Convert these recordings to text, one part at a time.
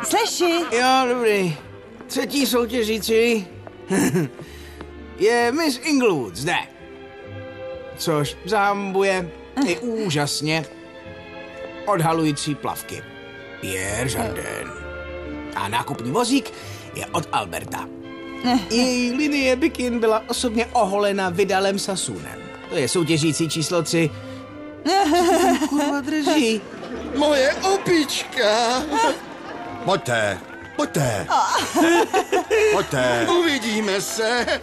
Sleši. Jo, dobrý. Třetí soutěžící je Miss Inglewood zde. Což zahambuje i úžasně odhalující plavky. Pierre Jardin. A nákupní vozík je od Alberta. Její linie bikin byla osobně oholena Vidalem Sassunem. To je soutěžící číslo 3. Kurva drží. Moje opička. Pojďte. Pojďte. Uvidíme se.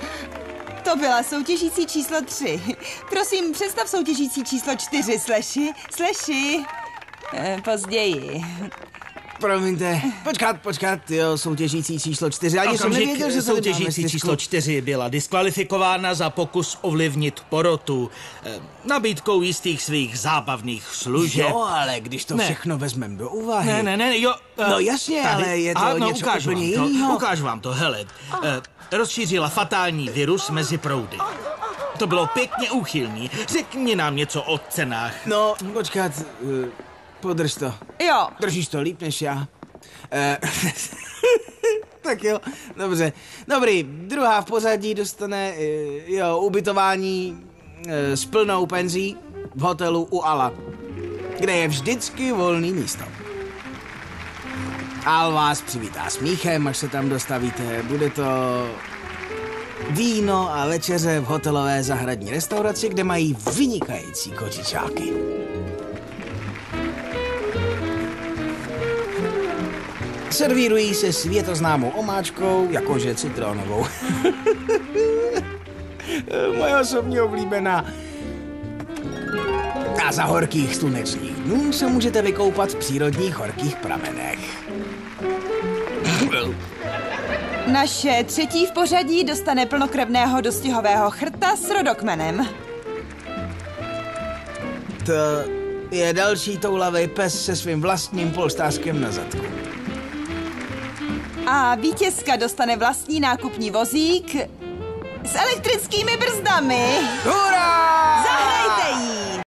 To byla soutěžící číslo 3. Prosím, představ soutěžící číslo 4, Sleši. Později. Promiňte, počkat, jo, soutěžící číslo 4. Ani jsem nevěděl, že soutěžící číslo 4 byla diskvalifikována za pokus ovlivnit porotu nabídkou jistých svých zábavných služeb. Jo, ale když to všechno vezmeme do úvahy. Ne, jo. No jasně, tady, ale je to něco úplně jiného. Ukážu vám to, hele. Rozšířila fatální virus mezi proudy. To bylo pěkně úchylný. Řekni nám něco o cenách. No, počkat, podrž to. Jo. Držíš to líp než já. Tak jo, dobře. Dobrý, druhá v pořadí dostane ubytování s plnou penzí v hotelu u Ala, kde je vždycky volný místo. Al vás přivítá smíchem, až se tam dostavíte. Bude to víno a večeře v hotelové zahradní restauraci, kde mají vynikající kočičáky. Servírují se světoznámou omáčkou, jakože citronovou. Moje osobní oblíbená. A za horkých slunečních dnů se můžete vykoupat v přírodních horkých pramenech. Naše třetí v pořadí dostane plnokrevného dostihového chrta s rodokmenem. To je další toulavej pes se svým vlastním polštářkem na zadku. A vítězka dostane vlastní nákupní vozík s elektrickými brzdami. Hurá! Zahrajte jí!